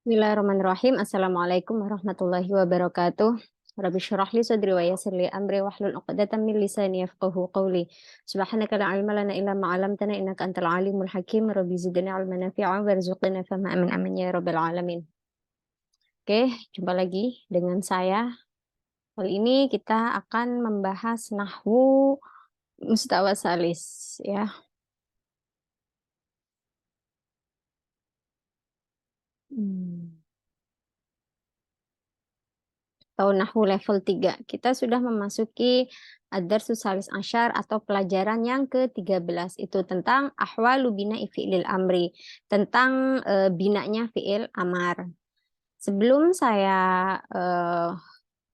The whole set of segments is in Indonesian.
Bismillahirrahmanirrahim. Assalamualaikum warahmatullahi wabarakatuh. Rabbi syrah li sadri wa yassir li amri wahlul 'uqdatam min lisani yafqahu qawli. Subhanaka la ilma lana illa ma 'allamtana innaka antal alimul hakim. Rabbi zidni 'ilman nafi'an warzuqna fahma amin amin ya rabbal alamin. Oke, jumpa lagi dengan saya. Kali ini kita akan membahas nahwu mustawa salis ya. Hmm. Atau Nahwu level 3. Kita sudah memasuki Ad-Darsus Salis Asyar atau pelajaran yang ke-13. Itu tentang ahwalu bina'i fi'lil amri. Tentang binanya fi'il amar. Sebelum saya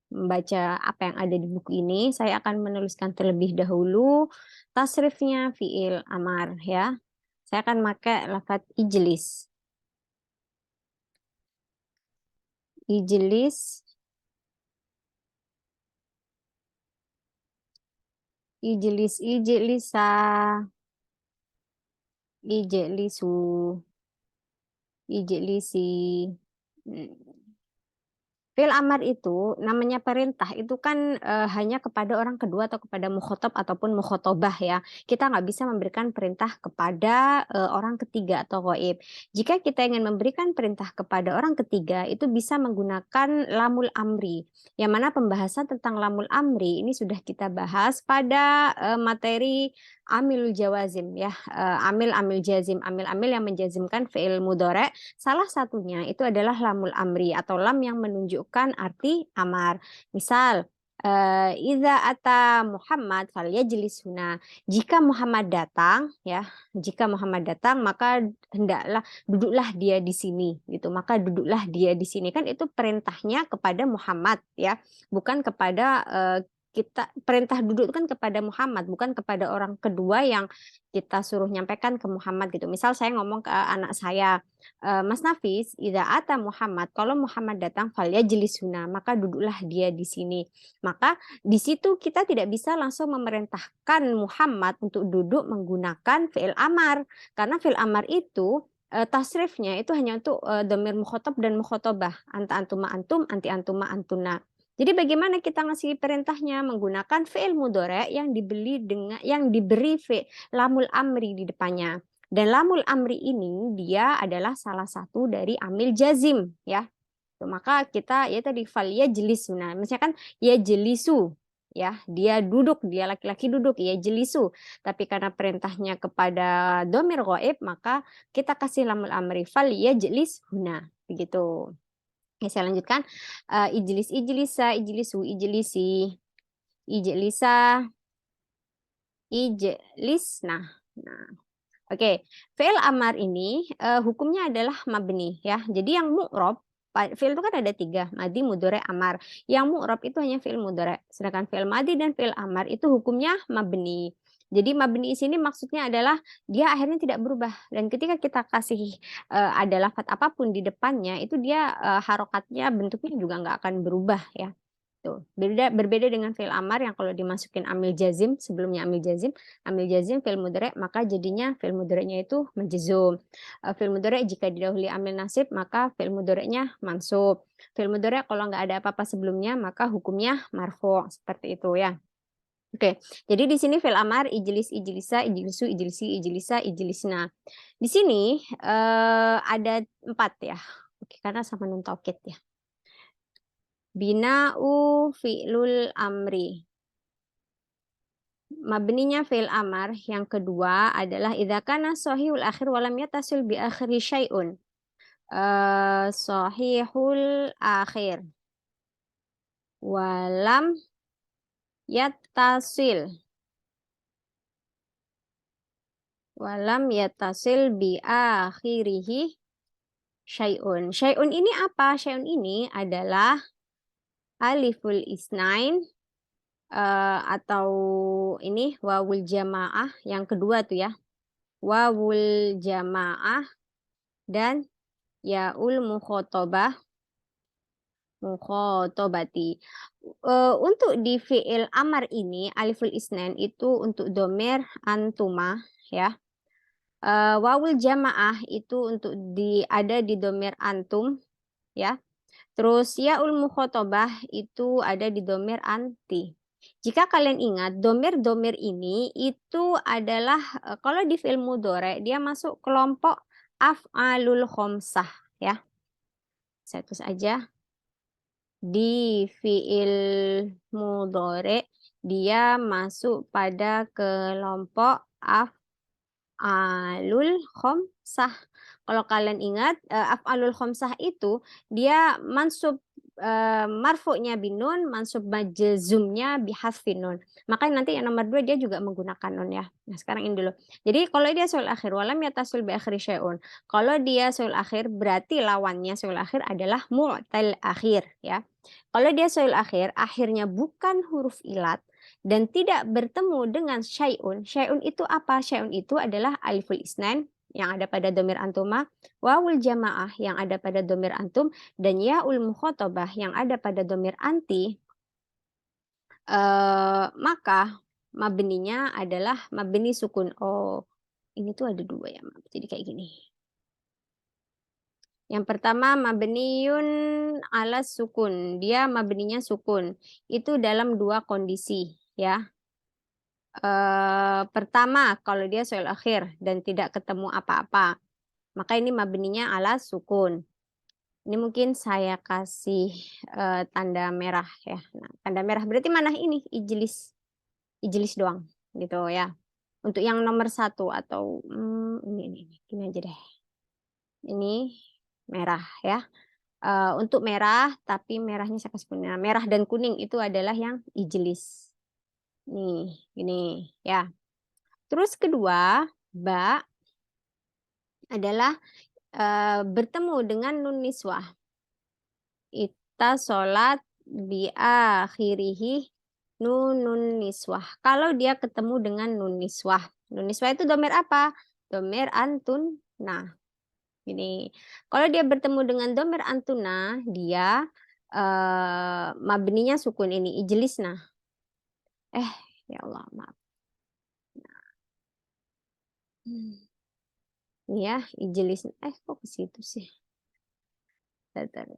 membaca apa yang ada di buku ini, saya akan menuliskan terlebih dahulu tasrifnya fi'il amar ya. Saya akan pakai lafaz ijlis. Ijlis, ijlis, ijlisa, ijlisu, ijlisi. Fi'il amar itu namanya perintah itu kan hanya kepada orang kedua atau kepada mukhotob ataupun mukhotobah ya. Kita nggak bisa memberikan perintah kepada orang ketiga atau ghaib. Jika kita ingin memberikan perintah kepada orang ketiga itu bisa menggunakan lamul amri. Yang mana pembahasan tentang lamul amri ini sudah kita bahas pada materi amilul jawazim ya. Amil jazim, amil yang menjazimkan fi'il mudhari. Salah satunya itu adalah lamul amri atau lam yang menunjukkan arti amar. Misal, Iza ata Muhammad falyajlis huna. Jika Muhammad datang, ya, jika Muhammad datang maka hendaklah duduklah dia di sini, gitu. Maka duduklah dia di sini kan itu perintahnya kepada Muhammad, ya, bukan kepada kita perintah duduk itu kan kepada Muhammad, bukan kepada orang kedua yang kita suruh nyampaikan ke Muhammad gitu. Misal saya ngomong ke anak saya, Mas Nafis, Ida ata Muhammad, kalau Muhammad datang, falyajlis huna, maka duduklah dia di sini. Maka di situ kita tidak bisa langsung memerintahkan Muhammad untuk duduk menggunakan fi'il amar, karena fi'il amar itu tasrifnya itu hanya untuk dhamir mukhotob dan mukhotobah, anta antuma antum, anti antuma antuna. Jadi bagaimana kita ngasih perintahnya menggunakan fi'il mudhari yang diberi lamul amri di depannya. Dan lamul amri ini dia adalah salah satu dari amil jazim ya. Maka kita ya tadi falia jelisuna. Misalkan ya jelisu ya, dia duduk, dia laki-laki duduk ya jelisu. Tapi karena perintahnya kepada domir ghaib maka kita kasih lamul amri falia jelis huna begitu. Oke, saya lanjutkan. Ijlis, ijlisa, ijlisu, ijlisi, ijlisa, ijlisna. Nah, oke. Fi'il amar ini hukumnya adalah mabni ya. Jadi yang mu'rob, fi'il itu kan ada 3, madi, mudhari, amar. Yang mu'rob itu hanya fi'il mudhari. Sedangkan fi'il madi dan fi'il amar itu hukumnya mabni. Jadi mabni di sini maksudnya adalah dia akhirnya tidak berubah. Dan ketika kita kasih ada lafadz apapun di depannya, itu dia harokatnya, bentuknya juga nggak akan berubah ya. Tuh. Berbeda dengan fi'il amar yang kalau dimasukin amil jazim, sebelumnya amil jazim fi'il mudhari, maka jadinya fi'il mudhari'nya itu majzum. Fi'il mudhari jika didahului amil nasib, maka fi'il mudhari'nya mansub. Fi'il mudhari kalau nggak ada apa-apa sebelumnya, maka hukumnya marfu', seperti itu ya. Oke, jadi di sini fi'il amar ijlis, ijlisa, ijlisu, ijlisi, ijlisa, ijlisna. Di sini ada 4 ya. Oke, karena sama nun taukid ya. Bina'u fi'lul amri. Mabninya fi'il amar yang kedua adalah idza kana sahihul akhir walam yatasil bi akhiri syai'un. Sahihul akhir walam yatasil bi akhirihi syai'un. Syai'un ini apa? Syai'un ini adalah aliful isnain atau ini wawul jamaah yang kedua tuh ya. Wawul jamaah dan yaul mukhotobati. Untuk di fi'il amar ini aliful isnain itu untuk domer antuma ya. Wawul jamaah itu untuk ada di domer antum. ya. Terus yaul mukhotobah itu ada di domir anti. Jika kalian ingat, domir-domir ini itu adalah kalau di fi'il mudhari dia masuk kelompok af'alul khomsah ya. Saya tulis aja di fi'il mudhari dia masuk pada kelompok af'alul khomsah. Kalau kalian ingat, af'alul khomsah itu dia mansub marfu'nya binun, mansub majzumnya bihasfin nun. Makanya nanti yang nomor 2 dia juga menggunakan nun ya. Nah, sekarang ini dulu. Jadi kalau dia sul akhir walam yatasul bi akhiri syai'un. Kalau dia sul akhir berarti lawannya sul akhir adalah mu'tal akhir ya. Kalau dia sul akhir akhirnya bukan huruf ilat dan tidak bertemu dengan syai'un. Syai'un itu apa? Syai'un itu adalah aliful isnan yang ada pada domir antuma, wawul jamaah yang ada pada domir antum, dan yaul mukhotobah yang ada pada domir anti, maka mabninya adalah mabni sukun. Oh, ini tuh ada dua ya, jadi kayak gini. Yang pertama mabniun ala sukun, dia mabninya sukun. Itu dalam dua kondisi ya. Pertama kalau dia soal akhir dan tidak ketemu apa-apa, maka ini mabninya ala sukun. Ini mungkin saya kasih tanda merah ya. Nah, tanda merah berarti mana ini ijlis, ijlis doang gitu ya. Untuk yang nomor satu atau ini aja deh. Ini merah ya. Untuk merah, tapi merahnya saya kasih kuning. Nah, merah dan kuning itu adalah yang ijlis. Nih, ini ya. Terus kedua, ba adalah bertemu dengan nun niswah. Ita sholat bi akhirihi nun niswah. Kalau dia ketemu dengan nun niswah. Nun niswah itu domir apa? Domir antun. Nah, ini. Kalau dia bertemu dengan domir antuna, dia mabninya sukun ini. Ijlisna. Ya Allah, maaf. Ini ya, ijlis. Kok ke situ sih? Bentar.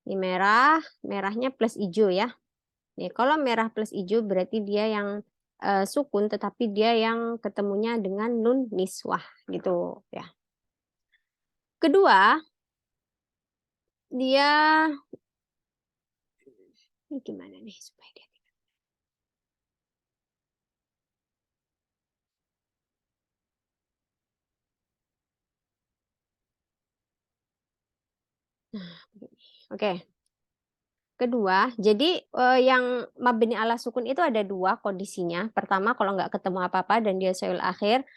Ini merah, merahnya plus hijau ya. Nih, kalau merah plus hijau berarti dia yang sukun, tetapi dia yang ketemunya dengan nun niswah gitu ya. Kedua, dia ini gimana nih supaya dia Oke. Kedua, jadi yang mabni ala sukun itu ada dua kondisinya. Pertama, kalau nggak ketemu apa-apa dan dia soil akhir,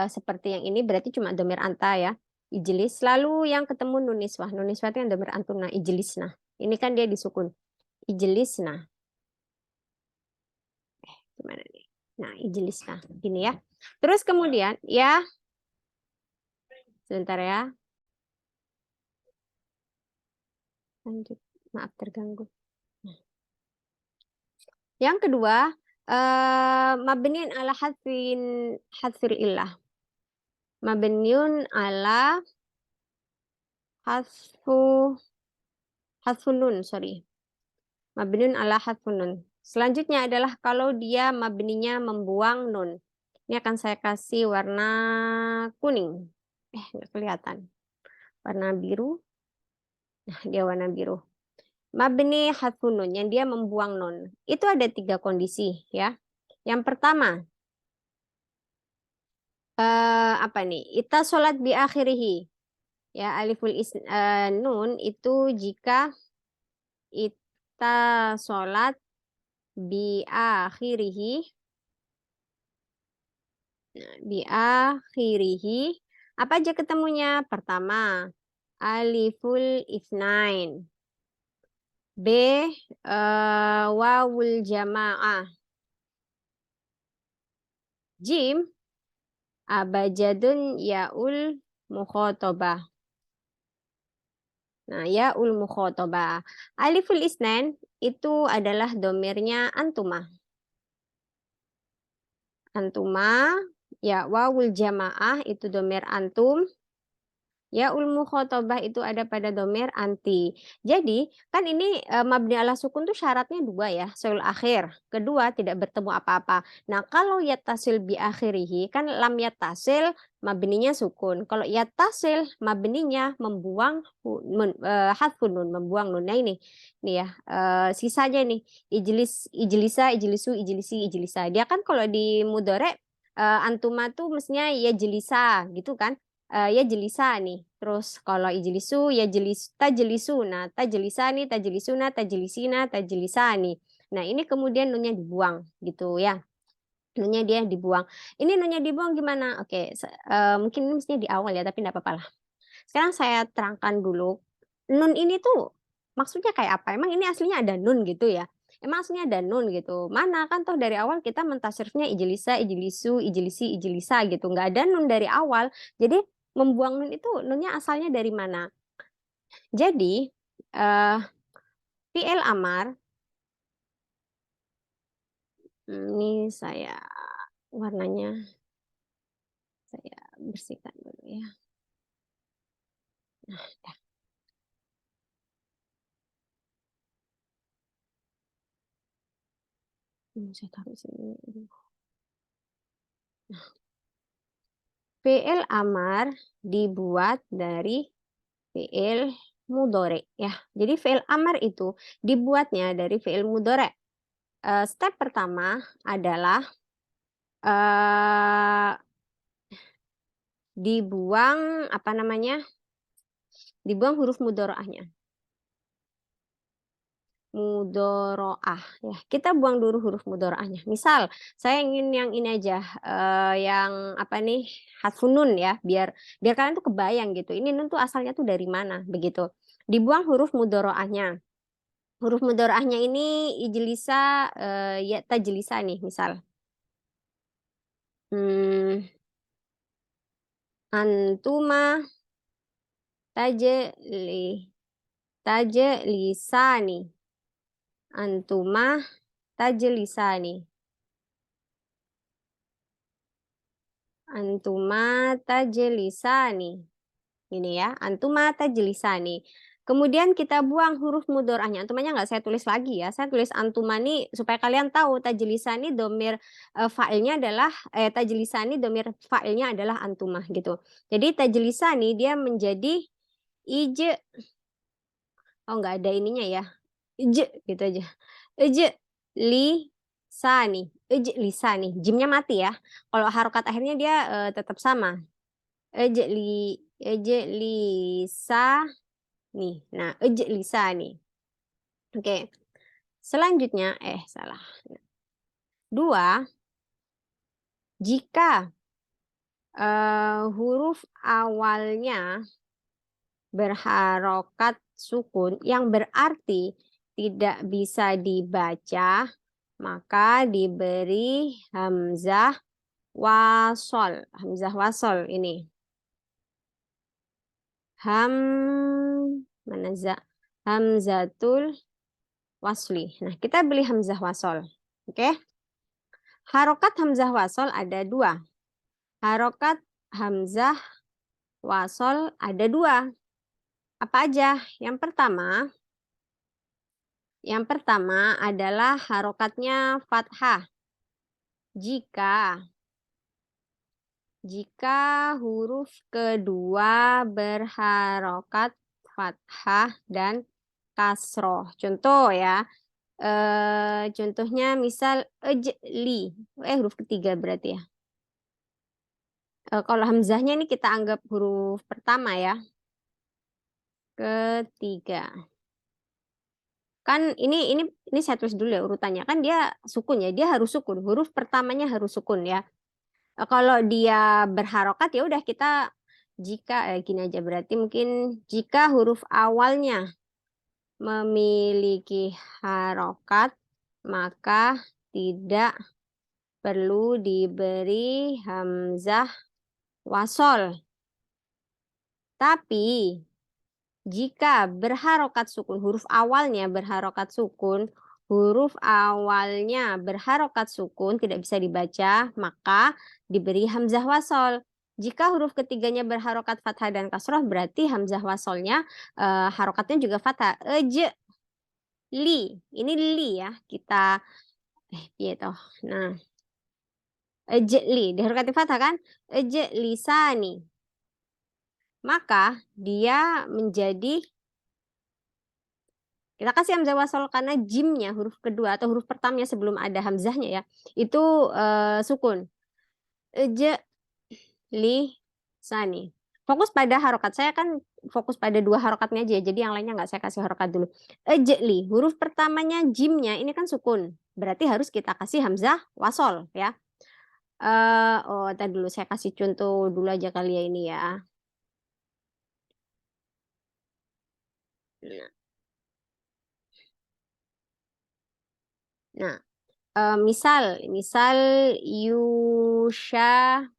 seperti yang ini berarti cuma domir anta ya, ijlis. Lalu yang ketemu nuniswah. Nuniswah itu yang domir antuna, ijlisna. Ini kan dia disukun. Ijlisna. Gimana nih? Nah, ijlisna. Gini ya. Terus kemudian, ya, sebentar ya. Lanjut. Maaf terganggu. Yang kedua, mabniun ala hadfil illah. Mabniun ala hadfun nun, sorry. Mabniun ala hadfun nun. Selanjutnya adalah kalau dia mabninya membuang nun. Ini akan saya kasih warna kuning. Nggak kelihatan. Warna biru. Nah, dia warna biru. Mabni hadfun nun, yang dia membuang nun. Itu ada 3 kondisi ya. Yang pertama, apa nih? Ita sholat bi akhirihi. Ya, aliful nun itu jika ita sholat bi akhirihi. Bi akhirihi. Apa aja ketemunya? Pertama, aliful ifnain. B, wawul jamaah. Jim, abajadun yaul mukhotobah. Nah, yaul mukhotobah. Aliful isnan itu adalah domirnya antuma. Antuma, ya wawul jamaah itu domir antum. Yaul mukhatabah itu ada pada domir anti. Jadi kan ini mabni ala sukun tuh syaratnya dua ya, sul akhir. Kedua tidak bertemu apa-apa. Nah kalau yattasil bi akhirihi kan lam yattasil mabninya sukun. Kalau yattasil mabninya membuang hadfun nun, membuang nunnya ini. Nih ya, sisanya nih ijlisa, ijlisu, ijlisi, ijlisa. Dia kan kalau di mudore antuma tuh mestinya ya jelisa gitu kan, ya jelisa nih. Terus kalau ijlisu ya jelis tajlisu. Nah, tajlisa nih, tajlisuna, tajlisina, tajlisa nih. Nah, ini kemudian nunnya dibuang gitu ya. Nunnya dia dibuang. Ini nunnya dibuang gimana? Oke, mungkin ini mestinya di awal ya, tapi enggak apa-apa lah. Sekarang saya terangkan dulu. Nun ini tuh maksudnya kayak apa? Emang ini aslinya ada nun gitu ya? Emang aslinya ada nun gitu? Mana kan toh dari awal kita mentasrifnya ijlisa, ijlisu, ijlisi, ijlisa gitu. Nggak ada nun dari awal. Jadi membuang nun itu nunnya asalnya dari mana? Jadi eh fi'il amar ini saya warnanya saya bersihkan dulu ya. Nah, dah. Saya taruh sini. Fi'il amar dibuat dari fi'il mudore ya. Jadi fi'il amar itu dibuatnya dari fi'il mudore. Step pertama adalah eh, dibuang apa namanya? Dibuang huruf mudoroahnya. Mudoroah ya. Kita buang dulu huruf mudoroahnya. Misal saya ingin yang ini aja, yang apa nih, hadfun nun ya, biar biar kalian tuh kebayang gitu. Ini nun tuh asalnya tuh dari mana begitu. Dibuang huruf mudoroahnya. Huruf mudoroahnya ini ijlisa, ya tajlisa nih misal. Hmm, antuma tajli tajlisani. Antuma tajlisani. Antuma tajlisani. Ini ya, antuma tajlisani. Kemudian kita buang huruf mudorahnya. Antumanya nggak saya tulis lagi ya. Saya tulis antuma nih supaya kalian tahu tajlisani domir fa'ilnya adalah tajlisani domir fa'ilnya adalah antuma gitu. Jadi tajlisani dia menjadi ije. Oh nggak ada ininya ya. Ije gitu aja. Ije li sani. Ije lisani. Jimnya mati ya. Kalau harokat akhirnya dia tetap sama. Eje lisa nih. Nah, eje lisa nih. Oke. Selanjutnya salah. Dua, jika huruf awalnya berharokat sukun yang berarti tidak bisa dibaca, maka diberi hamzah wasol. Hamzah wasol ini. Mana hamzatul wasli. Nah, kita beli hamzah wasol. Oke. Harokat hamzah wasol ada dua. Harokat hamzah wasol ada dua. Apa aja? Yang pertama adalah harokatnya fathah. Jika huruf kedua berharokat fathah dan kasroh. Contoh ya. Contohnya misal ejli. Huruf ketiga berarti ya. Kalau hamzahnya ini kita anggap huruf pertama ya. Ketiga. Kan ini saya tulis dulu ya urutannya. Kan dia sukun ya. Dia harus sukun. Huruf pertamanya harus sukun ya. Kalau dia berharokat ya udah kita jika gini aja berarti mungkin jika huruf awalnya memiliki harokat maka tidak perlu diberi hamzah wasol. Tapi jika berharokat sukun, huruf awalnya berharokat sukun, tidak bisa dibaca, maka diberi hamzah wasol. Jika huruf ketiganya berharokat fathah dan kasroh, berarti hamzah wasolnya harokatnya juga fathah. Li, ini li ya. Kita gitu. Nah, li diharokati fathah kan? Lisani. Maka dia menjadi, kita kasih hamzah wasol karena jimnya huruf kedua atau huruf pertamanya sebelum ada hamzahnya ya, itu sukun. Li sani. Fokus pada harokat. Saya kan fokus pada dua harokatnya aja ya. Jadi yang lainnya nggak saya kasih harokat dulu. Li. Huruf pertamanya jimnya ini kan sukun. Berarti harus kita kasih hamzah wasol ya. Tadi dulu saya kasih contoh dulu aja kali ya ini ya. Nah, misal yushahidu.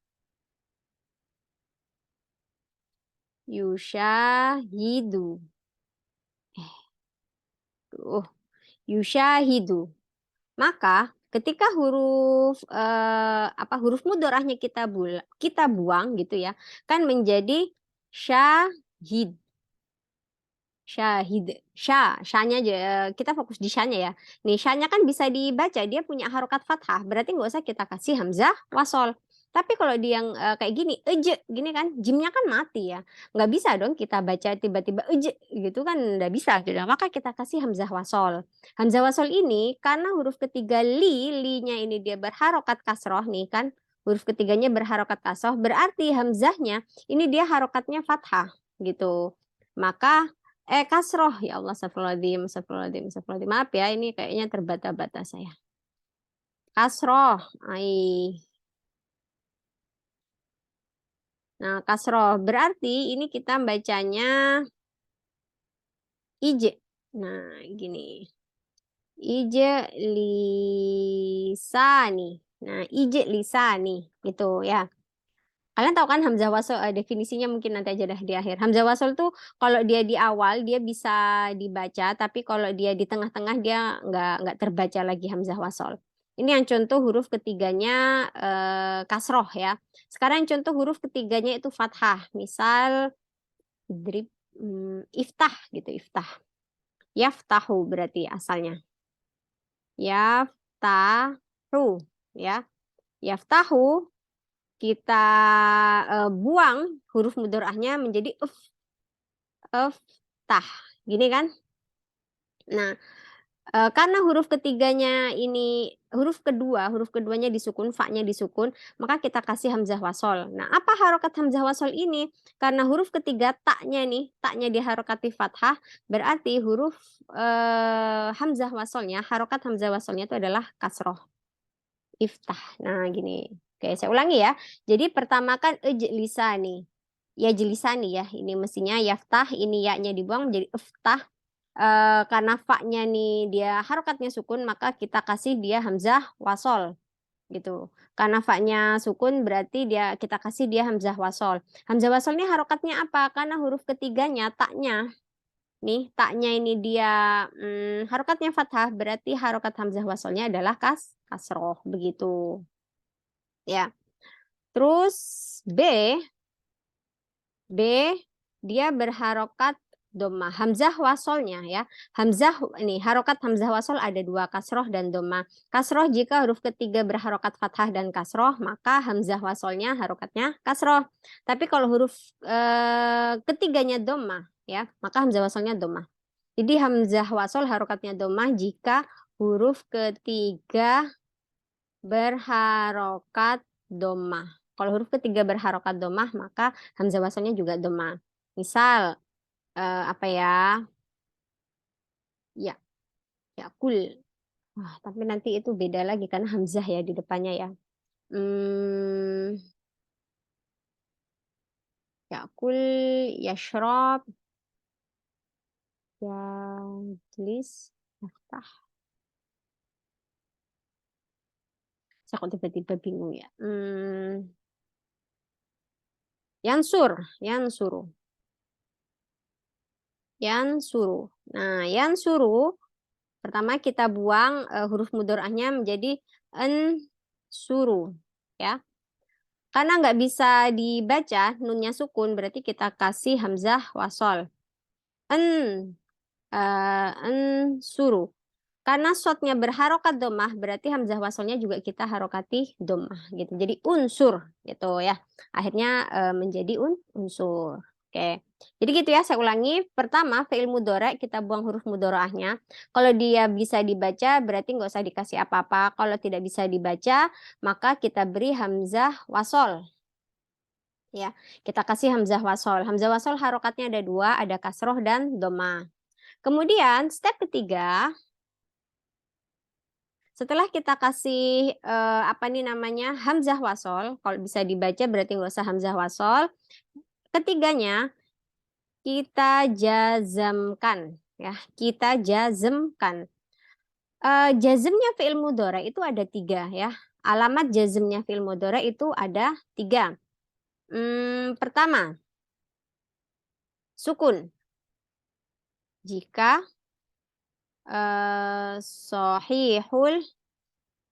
Yushahidu. Maka ketika huruf mudorahnya kita buang gitu ya, kan menjadi syahid. Syahid. Syanya aja. Kita fokus di syanya ya. Nih, syanya kan bisa dibaca. Dia punya harokat fathah. Berarti nggak usah kita kasih hamzah wasol. Tapi kalau dia yang kayak gini, gini kan, jimnya kan mati ya. Nggak bisa dong kita baca tiba-tiba gitu kan, nggak bisa. Gitu. Maka kita kasih hamzah wasol. Hamzah wasol ini, karena huruf ketiga li-nya ini dia berharokat kasroh nih kan. Huruf ketiganya berharokat kasroh, berarti hamzahnya ini dia harokatnya fathah gitu. Maka kasroh ya Allah, astagfirullahaladzim, astagfirullahaladzim, astagfirullahaladzim. Maaf ya, ini kayaknya terbata-bata saya. Kasroh, nah kasroh berarti ini kita bacanya ije. Nah gini, ije lisani. Nah ije lisani gitu ya. Kalian tahu kan hamzah wasol, definisinya mungkin nanti aja dah di akhir. Hamzah wasol tuh kalau dia di awal dia bisa dibaca, tapi kalau dia di tengah-tengah dia nggak terbaca lagi hamzah wasol. Ini yang contoh huruf ketiganya kasroh ya. Sekarang yang contoh huruf ketiganya itu fathah. Misal drib, iftah gitu, iftah. Yaftahu berarti asalnya. Yaftahu ya. Yaftahu kita buang huruf mudorahnya menjadi tah, gini kan? Nah, karena huruf ketiganya ini huruf keduanya disukun, fa-nya disukun, maka kita kasih hamzah wasol. Nah, apa harokat hamzah wasol ini? Karena huruf ketiga taknya diharokati fathah, berarti huruf hamzah wasolnya, harokat hamzah wasolnya itu adalah kasroh. Iftah. Nah, gini. Oke, saya ulangi ya. Jadi pertama kan ejlisani. Ya jelisani ya. Ini mestinya yaftah, ini ya-nya dibuang menjadi iftah. Karena fa-nya nih dia harokatnya sukun, maka kita kasih dia hamzah wasol gitu. Karena fa-nya sukun berarti kita kasih dia hamzah wasol. Hamzah wasol ini harokatnya apa? Karena huruf ketiganya taknya nih, taknya ini dia harokatnya fathah, berarti harokat hamzah wasolnya adalah kasroh begitu. Ya. Terus B dia berharokat doma. Hamzah wasolnya ya. Hamzah ini harokat hamzah wasol ada dua, kasroh dan doma. Kasroh jika huruf ketiga berharokat fathah dan kasroh, maka hamzah wasolnya harokatnya kasroh. Tapi kalau huruf ketiganya doma ya, maka hamzah wasolnya doma. Jadi hamzah wasol harokatnya doma jika huruf ketiga berharokat domah. Kalau huruf ketiga berharokat domah, maka hamzah wasalnya juga domah. Misal, apa ya? Ya, ya kul. Wah, tapi nanti itu beda lagi karena hamzah ya di depannya ya. Hmm, ya kul, yashrab, yajlis, yaftah. Saya kok tiba-tiba bingung ya. Yansuru. Yansuru. Nah, yansuru pertama kita buang huruf mudorahnya menjadi en suru ya. Karena nggak bisa dibaca, nunnya sukun, berarti kita kasih hamzah wasol. En, suruh. Karena shotnya berharokat domah, berarti hamzah wasolnya juga kita harokati domah gitu. Jadi unsur gitu ya. Akhirnya menjadi unsur. Oke. Jadi gitu ya, saya ulangi. Pertama, fi'il mudhari kita buang huruf mudhari'ahnya. Kalau dia bisa dibaca, berarti nggak usah dikasih apa-apa. Kalau tidak bisa dibaca, maka kita beri hamzah wasol. Ya, kita kasih hamzah wasol. Hamzah wasol harokatnya ada dua, ada kasroh dan domah. Kemudian step ketiga, setelah kita kasih apa nih namanya hamzah wasol, kalau bisa dibaca berarti nggak usah hamzah wasol. Ketiganya kita jazamkan, ya kita jazmkan. Jazmnya fi'il mudhari itu ada tiga ya. Alamat jazmnya fi'il mudhari itu ada tiga. Pertama, sukun. Jika sahihul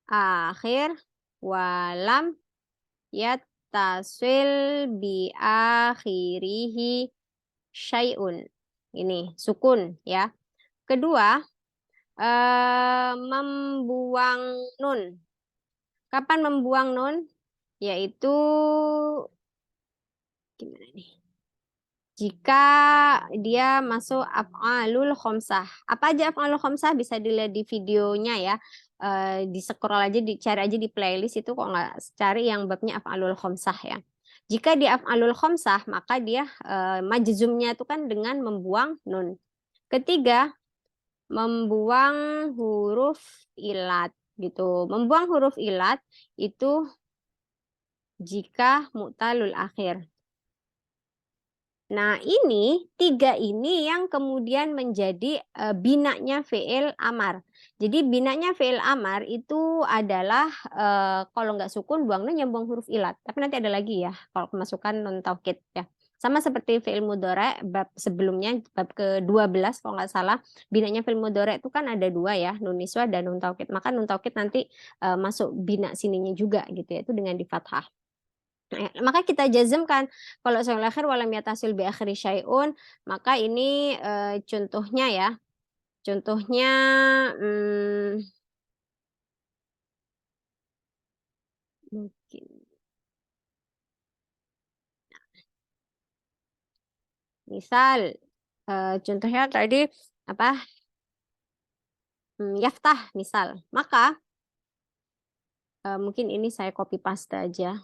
akhir walam yattasil bi akhirihi syai'un. Ini sukun ya. Kedua, membuang nun. Kapan membuang nun? Yaitu gimana nih? Jika dia masuk af'alul khomsah. Apa aja af'alul khomsah bisa dilihat di videonya ya. Di scroll aja, dicari aja di playlist itu kok nggak cari yang babnya af'alul khomsah ya. Jika di af'alul khomsah maka dia majzumnya itu kan dengan membuang nun. Ketiga, membuang huruf ilat gitu. Membuang huruf ilat itu jika mu'talul akhir. Nah, ini tiga ini yang kemudian menjadi binanya fi'il amar. Jadi binanya fi'il amar itu adalah kalau nggak sukun buang nun yang buang huruf ilat. Tapi nanti ada lagi ya kalau kemasukan nun taukid ya. Sama seperti fi'il mudhari bab sebelumnya bab ke-12 kalau nggak salah. Binanya fi'il mudhari itu kan ada dua ya, nun niswah dan nun taukid. Maka nun taukid nanti masuk bina sininya juga gitu ya, itu dengan di fathah. Maka kita jazmkan kalau soal akhir walam yatasil bi akhiri syai'un, maka ini contohnya ya. Contohnya mungkin misal contohnya tadi apa? Yaftah misal. Maka mungkin ini saya copy paste aja.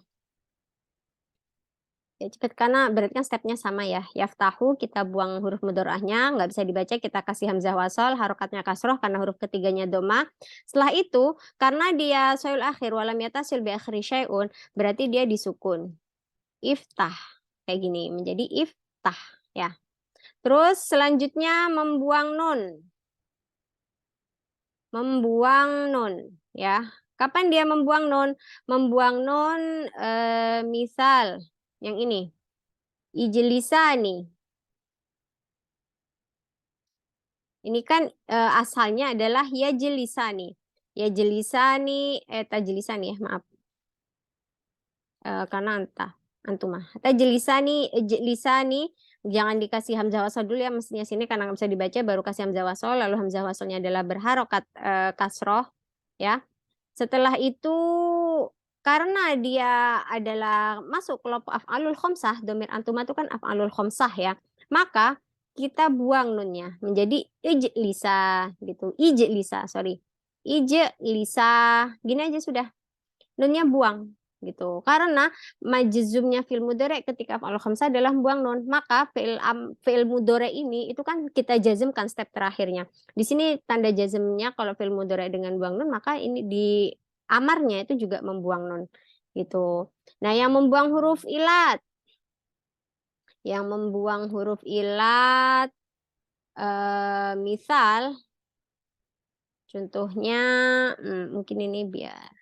Ya, cepet karena berarti kan stepnya sama ya. Yaftahu kita buang huruf mudorahnya, nggak bisa dibaca, kita kasih hamzah wasol, harokatnya kasroh karena huruf ketiganya doma. Setelah itu, karena dia soil akhir, walam yatasil bi akhiri syai'un, berarti dia disukun. Iftah. Kayak gini, menjadi iftah. Ya. Terus selanjutnya membuang nun. Membuang nun. Ya. Kapan dia membuang nun? Membuang nun misal yang ini. Ijlisani. Ini kan asalnya adalah ya jelisani. Ya jelisani, tajlisani ya, maaf. Karena antumah. Tajlisani, jelisani, jangan dikasih hamzah wasol dulu ya, mestinya sini karena nggak bisa dibaca, baru kasih hamzah wasol, lalu hamzah wasolnya adalah berharokat kasroh, ya. Setelah itu, karena dia adalah masuk kelompok af'alul khomsah, domir antuma itu kan af'alul khomsah ya, maka kita buang nunnya menjadi ijlisa gitu. Ijlisa, sorry. Ijlisa. Gini aja sudah. Nunnya buang gitu. Karena majzumnya fi'il mudhari ketika af'alul khamsah adalah buang nun, maka fi'il mudhari ini itu kan kita jazmkan step terakhirnya. Di sini tanda jazmnya kalau fi'il mudhari dengan buang nun, maka ini di amarnya itu juga membuang nun gitu. Nah, yang membuang huruf ilat, misal contohnya mungkin ini biar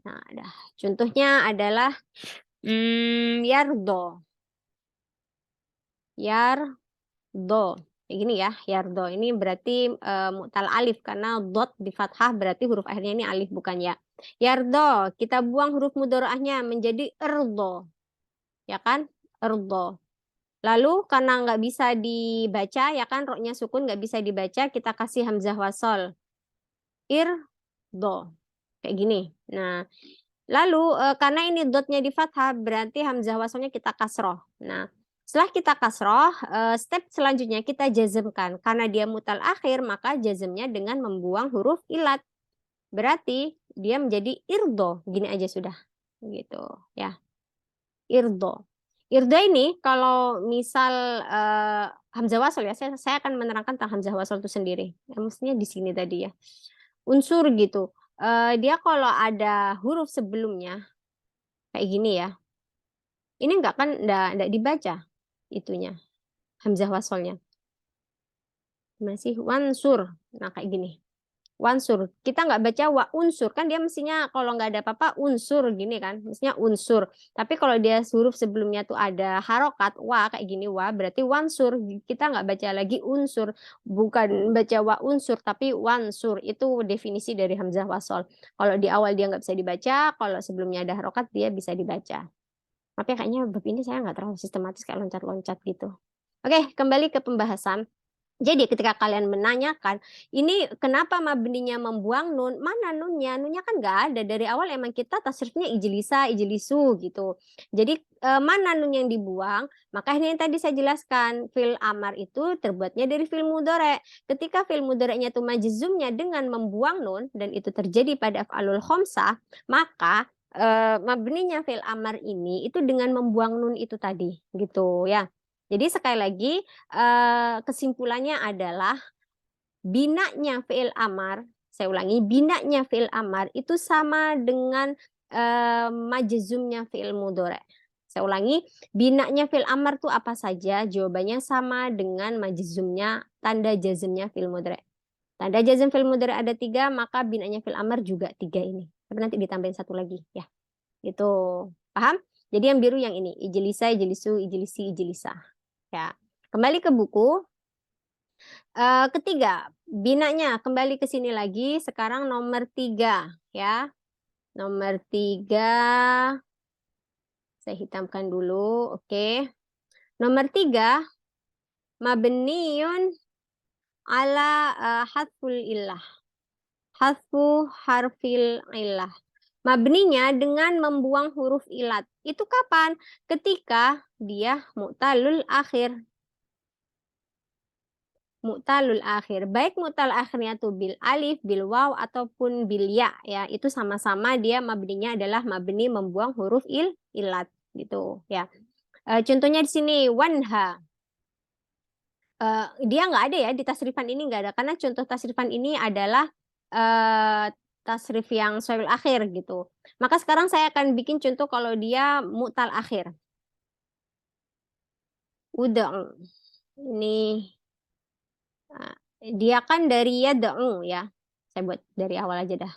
nah ada contohnya adalah yardo. Kayak gini ya, yardo. Ini berarti mu'tal alif karena dot di fathah berarti huruf akhirnya ini alif bukan ya. Yardo, kita buang huruf mudoroahnya menjadi erdo. Ya kan? Erdo. Lalu karena nggak bisa dibaca ya kan, roknya sukun nggak bisa dibaca, kita kasih hamzah wasol. Irdo. Kayak gini. Nah, lalu karena ini dotnya di fathah berarti hamzah wasolnya kita kasroh. Nah, setelah kita kasroh, step selanjutnya kita jazmkan. Karena dia mutal akhir, maka jazmnya dengan membuang huruf ilat. Berarti dia menjadi irdo. Gini aja sudah. Gitu ya. Irdo. Irdo ini kalau misal hamzah wasol ya, saya akan menerangkan tentang hamzah wasol itu sendiri. Ya, mestinya di sini tadi ya. Unsur gitu. Dia kalau ada huruf sebelumnya kayak gini ya. Ini enggak kan enggak dibaca itunya hamzah wasolnya. Masih wansur. Nah, kayak gini. Wansur. Kita nggak baca wa unsur. Kan dia mestinya kalau nggak ada apa-apa unsur gini kan. Mestinya unsur. Tapi kalau dia huruf sebelumnya tuh ada harokat wa kayak gini wa berarti wansur. Kita nggak baca lagi unsur. Bukan baca wa unsur tapi wansur. Itu definisi dari hamzah wasol. Kalau di awal dia nggak bisa dibaca. Kalau sebelumnya ada harokat dia bisa dibaca. Tapi kayaknya bab ini saya nggak terlalu sistematis kayak loncat-loncat gitu. Oke, kembali ke pembahasan. Jadi ketika kalian menanyakan, ini kenapa mabninya membuang nun? Mana nunnya? Nunnya kan nggak ada. Dari awal emang kita tasrifnya ijlisa, ijlisu gitu. Jadi mana nun yang dibuang? Maka ini yang tadi saya jelaskan. Fil amar itu terbuatnya dari fil mudore. Ketika fil mudorenya itu majzumnya dengan membuang nun, dan itu terjadi pada af'alul khomsah, maka mabninya fil amar ini itu dengan membuang nun itu tadi. Gitu ya. Jadi sekali lagi kesimpulannya adalah binanya fi'il amar, saya ulangi, binanya fi'il amar itu sama dengan majzumnya fi'il mudhari. Saya ulangi, binanya fi'il amar itu apa saja? Jawabannya sama dengan majzumnya, tanda jazmnya fi'il mudhari. Tanda jazm fi'il mudhari ada 3, maka binanya fi'il amar juga 3 ini. Tapi nanti ditambahin satu lagi ya. Itu paham? Jadi yang biru yang ini, ijlisa, ijlisu, ijlisi, ijlisa. Ya, kembali ke buku. Ketiga, binanya kembali ke sini lagi. Sekarang nomor 3, ya. Nomor 3, saya hitamkan dulu. Oke. Nomor 3, mabniun ala hadful illah. Hadfu harfil illah. Mabninya dengan membuang huruf ilat. Itu kapan? Ketika dia mu'talul akhir. Mu'talul akhir. Baik mu'tal akhirnya tuh bil alif, bil waw, ataupun bil ya. Ya, itu sama-sama dia mabninya adalah mabni membuang huruf ilat. Gitu ya. Contohnya di sini wanha. Dia nggak ada ya di tasrifan ini nggak ada. Karena contoh tasrifan ini adalah tasrif yang soil akhir gitu. Maka sekarang saya akan bikin contoh kalau dia mu'tal akhir. Udah. Ini dia kan dari yad'u ya. Saya buat dari awal aja dah.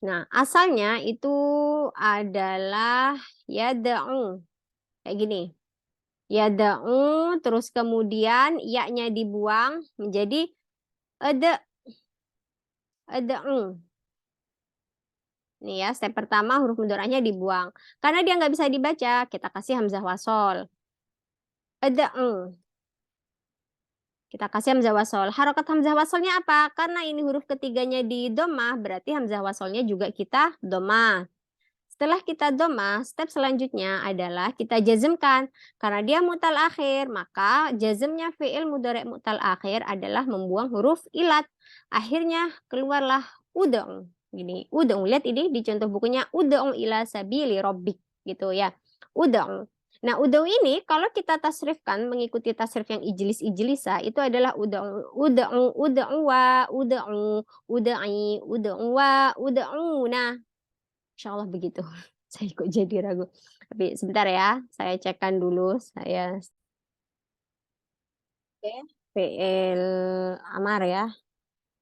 Nah, asalnya itu adalah yad'u. Kayak gini. Yad'u, terus kemudian ya-nya dibuang menjadi ada ad'u. Nih ya, step pertama huruf mudoranya dibuang. Karena dia nggak bisa dibaca, kita kasih hamzah wasol. Ad'u. Kita kasih hamzah wasol. Harokat hamzah wasolnya apa? Karena ini huruf ketiganya di domah, berarti hamzah wasolnya juga kita domah. Setelah kita domah, step selanjutnya adalah kita jazmkan. Karena dia mutal akhir, maka jazmnya fi'il mudhari' mutal akhir adalah membuang huruf ilat. Akhirnya keluarlah ud'u. Gini, ud'u. Lihat ini di contoh bukunya ud'u ila sabili rabbik gitu ya. Ud'u. Nah, ud'u ini kalau kita tasrifkan mengikuti tasrif yang ijlis-ijlisa itu adalah ud'u, ud'u, ud'u wa, ud'u, ud'i, ud'u wa, ud'u. Nah, insya Allah begitu. Saya kok jadi ragu. Tapi sebentar ya, saya cekkan dulu. Saya fi'il amar ya.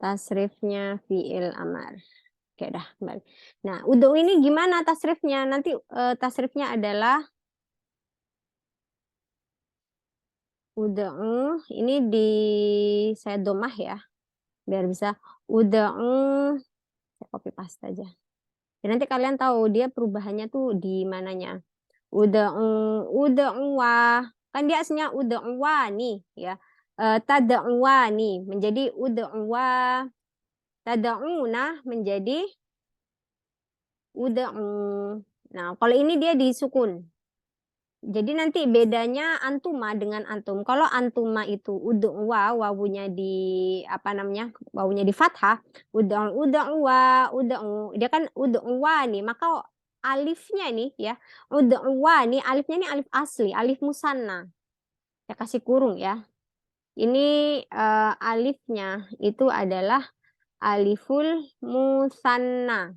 Tasrifnya fi'il amar. Oke dah, kembali. Nah, ud'u ini gimana tasrifnya? Nanti tasrifnya adalah Uda'u ini di saya domah ya, biar bisa uda'u, saya copy paste aja. Dan nanti kalian tahu dia perubahannya tuh di mananya. Uda'u wa, kan dia aslinya uda'u wa nih ya. Tada'u wa nih menjadi uda'u wa, tada'una menjadi uda'u. Nah, kalau ini dia disukun. Jadi nanti bedanya antuma dengan antum. Kalau antuma itu ud'wa, wawunya di apa namanya? Wawunya di fathah, ud'wa, ud'u. Dia kan ud'wa nih, maka alifnya nih ya. Ud'wa nih, alifnya nih alif asli, alif musanna. Saya kasih kurung ya. Ini alifnya itu adalah aliful musanna.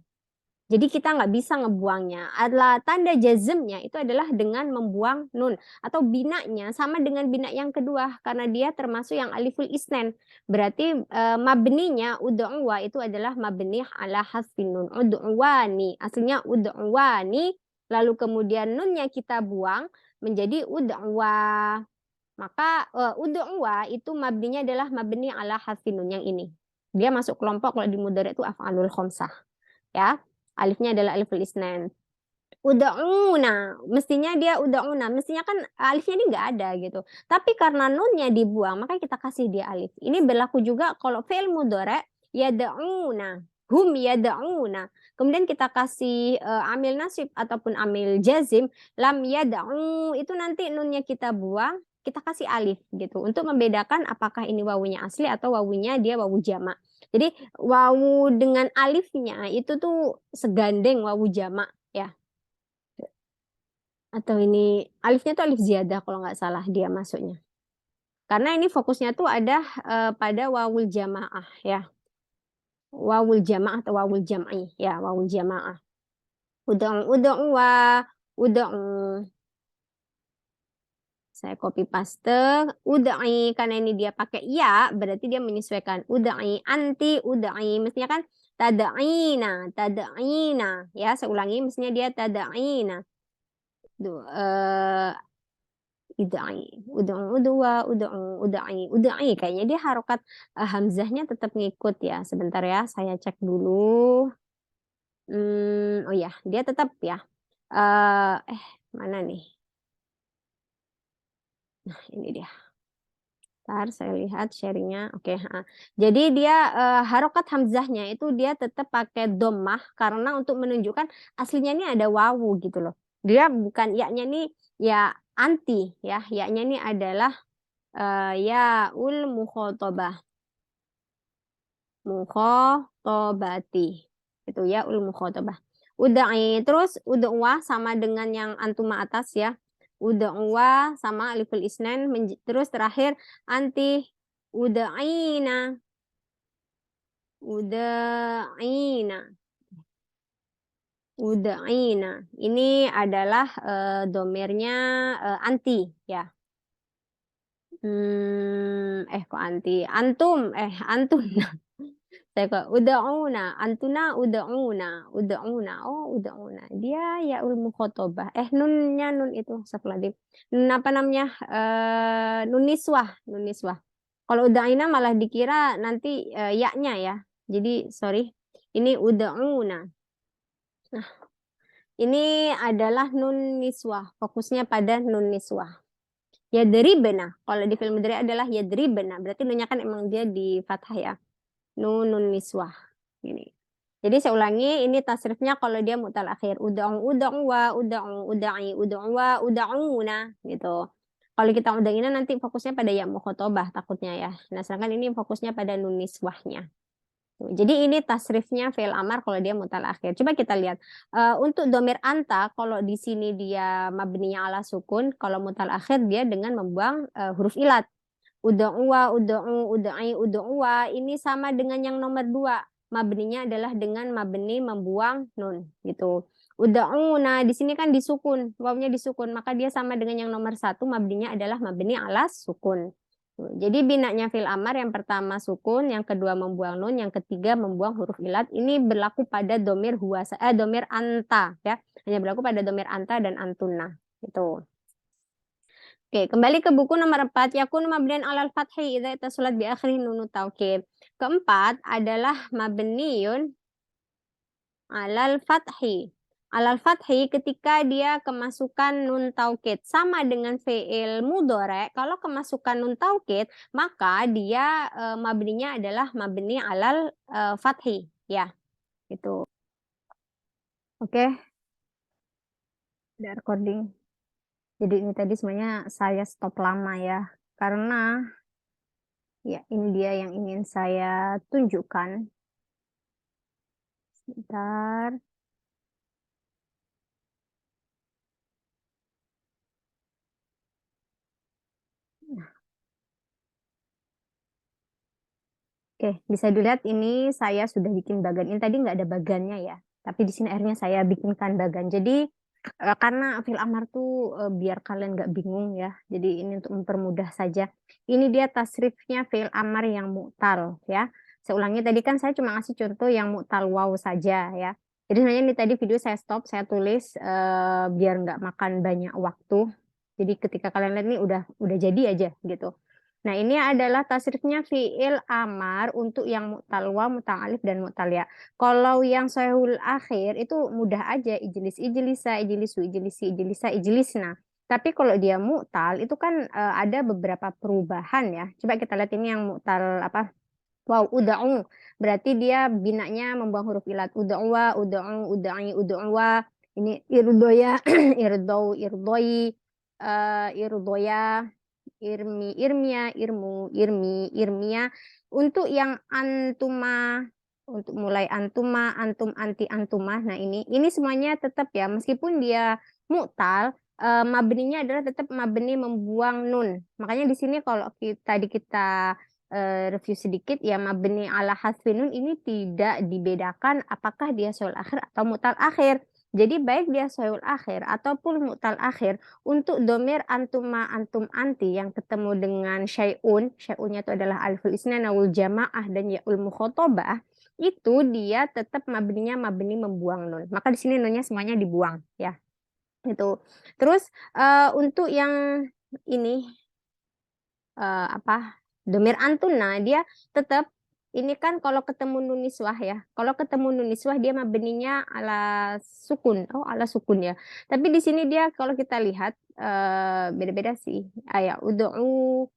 Jadi kita nggak bisa ngebuangnya. Adalah tanda jazmnya itu adalah dengan membuang nun atau binanya sama dengan bina yang kedua karena dia termasuk yang aliful isnen. Berarti mabninya ud'uwa itu adalah mabni ala hasfin nun. Ud'uwani aslinya ud'uwani lalu kemudian nunnya kita buang menjadi ud'uwa. Maka ud'uwa itu mabninya adalah mabni ala hasfin nun yang ini. Dia masuk kelompok kalau di mudhari itu af'alul khamsah. Ya. Alifnya adalah aliful isnan. Uda'una, mestinya dia uda'una, mestinya kan alifnya ini nggak ada gitu. Tapi karena nunnya dibuang, maka kita kasih dia alif. Ini berlaku juga kalau fi'il mudhari yada'una, hum yada'una. Kemudian kita kasih amil nasib ataupun amil jazim, lam yada'u, itu nanti nunnya kita buang, kita kasih alif gitu untuk membedakan apakah ini wawunya asli atau wawunya dia wawu jamak. Jadi wawu dengan alifnya itu tuh segandeng wawu jamak ya. Atau ini alifnya tuh alif ziyadah kalau nggak salah dia masuknya. Karena ini fokusnya tuh ada pada wawul jamaah ya. Wawul jamaah atau wawul jam'i ya, wawul jamaah. Ud'u wa ud'u. Saya copy paste ud'i karena ini dia pakai ya, berarti dia menyesuaikan ud'i anti ud'i mestinya kan tada'ina ya, saya ulangi mestinya dia tada'ina. Ud'i ud'i kayaknya dia harokat hamzahnya tetap ngikut ya. Sebentar ya, saya cek dulu. Oh ya, dia tetap ya. Mana nih? Nah, ini dia. Ntar saya lihat sharingnya. Oke, jadi dia harokat hamzahnya itu dia tetap pakai domah karena untuk menunjukkan aslinya ini ada wawu gitu loh. Dia bukan ya-nya nih ya anti ya, ya-nya ini adalah ya ul mukhotobah. Mukhotobati. Itu ya ul mukhotobah. Udai terus udwa sama dengan yang antuma atas ya. Udwa sama aliful isnan terus terakhir anti udaina udaina udaina ini adalah domirnya anti ya. Kok anti antum antum saya kok uda'una antuna uda'una oh uda'una dia ya ul mukhotobah nunnya nun itu safladib nun apa namanya nun niswah kalau uda'ina malah dikira nanti ya-nya ya jadi sorry ini uda'una. Nah ini adalah nun niswah fokusnya pada nun niswah. Yadribna kalau di film mudhari adalah yadribna berarti nunnya kan emang dia di fathah ya. Nunun niswah gini. Jadi saya ulangi ini tasrifnya kalau dia mutal akhir uda'u wa udai wa uda'una gitu. Kalau kita udangina nanti fokusnya pada ya mukhotobah takutnya ya. Nah, sedangkan ini fokusnya pada nun niswahnya. Jadi ini tasrifnya fi'il amar kalau dia mutal akhir. Coba kita lihat. Untuk domir anta kalau di sini dia mabninya ala sukun, kalau mutal akhir dia dengan membuang huruf ilat. Uda'u ini sama dengan yang nomor 2. Mabninya adalah dengan mabni membuang nun gitu. Uda'una di sini kan disukun, wawnya disukun, maka dia sama dengan yang nomor 1, mabninya adalah mabni alas sukun. Jadi binanya fil amar yang pertama sukun, yang kedua membuang nun, yang ketiga membuang huruf ilat. Ini berlaku pada domir domir anta ya. Hanya berlaku pada domir anta dan antuna gitu. Oke, kembali ke buku nomor 4. Yakunu mabniyan alal fathi idza ittasalat bi akhirih nunu taukid. Keempat adalah mabniun alal fathi. Alal fathi ketika dia kemasukan nun taukid sama dengan fi'il mudhari. Kalau kemasukan nun taukid, maka dia mabninya adalah mabni alal fathi. Ya, itu. Oke, ada recording. Jadi ini tadi sebenarnya saya stop lama ya. Karena ya ini dia yang ingin saya tunjukkan. Sebentar. Oke, bisa dilihat ini saya sudah bikin bagan. Ini tadi nggak ada bagannya ya. Tapi di sini akhirnya saya bikinkan bagan. Jadi karena fil amar tuh biar kalian nggak bingung ya. Jadi ini untuk mempermudah saja. Ini dia tasrifnya fil amar yang mu'tal ya. Saya ulangi tadi kan saya cuma ngasih contoh yang mu'tal waw saja ya. Jadi sebenarnya ini tadi video saya stop, saya tulis biar nggak makan banyak waktu. Jadi ketika kalian lihat ini udah jadi aja gitu. Nah, ini adalah tasrifnya fiil amar untuk yang mu'tal wa, mu'tal alif, dan mu'tal ya. Kalau yang sahihul akhir itu mudah aja. Ijlis, ijlisa, ijlisu, ijlisi, ijlisa, ijlisna. Tapi kalau dia mu'tal itu kan ada beberapa perubahan ya. Coba kita lihat ini yang mu'tal apa? Wow, uda'u. Berarti dia binanya membuang huruf ilat. Uda'wa, uda'u, udai, uda'wa. Ini irdoya, irdau, irdoi, irdoya, irmi, irmia, irmu, irmi, irmia. Untuk yang antuma, untuk mulai antuma, antum, anti, antuma. Nah ini semuanya tetap ya, meskipun dia mu'tal, mabninya adalah tetap mabni membuang nun. Makanya di sini kalau kita review sedikit ya mabni ala hasfi nun ini tidak dibedakan apakah dia soal akhir atau mu'tal akhir. Jadi baik dia soal akhir ataupun mu'tal akhir untuk domir antuma antum anti yang ketemu dengan syai'un, syai'unnya itu adalah aliful isnan awul jamaah dan ya'ul mukhotobah, itu dia tetap mabninya mabni membuang nun. Maka di sini nunnya semuanya dibuang ya. Itu. Terus untuk yang ini apa? Domir antuna dia tetap ini kan kalau ketemu nun niswah ya. Kalau ketemu nun niswah dia mabninya ala sukun. Oh, ala sukun ya. Tapi di sini dia kalau kita lihat beda-beda sih. Ayat ud'u,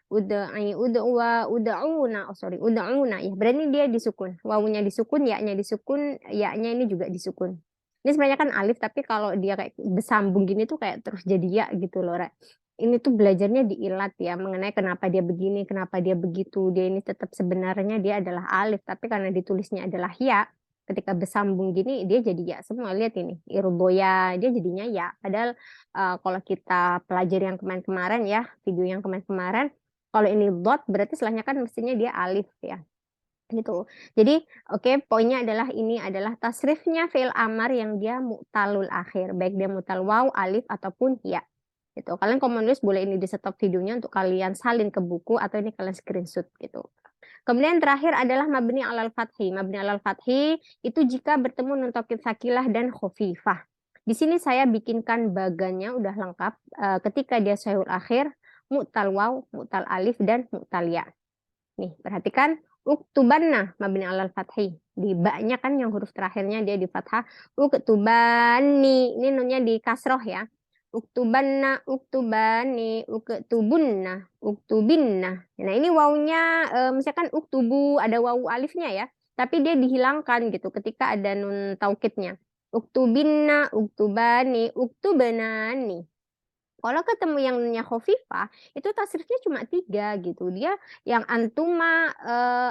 udai, ud'wa, ud'una. Oh, sorry, ud'una ya. Berarti dia disukun. Wawunya disukun, disukun, ya-nya ini juga disukun. Ini sebenarnya kan alif, tapi kalau dia kayak bersambung gini tuh kayak terus jadi ya gitu loh, Ra. Ini tuh belajarnya di ilat ya, mengenai kenapa dia begini, kenapa dia begitu. Dia ini tetap sebenarnya dia adalah alif, tapi karena ditulisnya adalah ya, ketika bersambung gini dia jadi ya semua. Lihat ini, irboya, dia jadinya ya. Padahal kalau kita pelajari yang kemarin-kemarin ya, video yang kemarin-kemarin, kalau ini dot berarti setelahnya kan mestinya dia alif ya gitu. Jadi oke, poinnya adalah ini adalah tasrifnya fi'il amar yang dia mu'talul akhir, baik dia mu'tal waw, alif ataupun ya. Gitu. Kalian kalau mau nulis boleh ini di stop videonya untuk kalian salin ke buku atau ini kalian screenshot gitu. Kemudian terakhir adalah mabni alal fathi. Mabni alal fathi itu jika bertemu nun taukid sakilah dan khofifah. Di sini saya bikinkan bagannya udah lengkap ketika dia sahihul akhir, mu'tal waw, mu'tal alif dan mu'tal ya. Nih, perhatikan uktubanna mabni alal fathi. Di ba-nya kan yang huruf terakhirnya dia di fathah. Uktubani. Ini nunnya di kasroh ya. Uktubanna, uktubani, uktubunna, uktubinna. Nah, ini wawunya misalkan uktubu ada wawu alifnya ya, tapi dia dihilangkan gitu ketika ada nun taukidnya. Uktubinna, uktubani, uktubanani. Kalau ketemu yang nunnya khofifah, itu tasrifnya cuma 3 gitu. Dia yang antuma,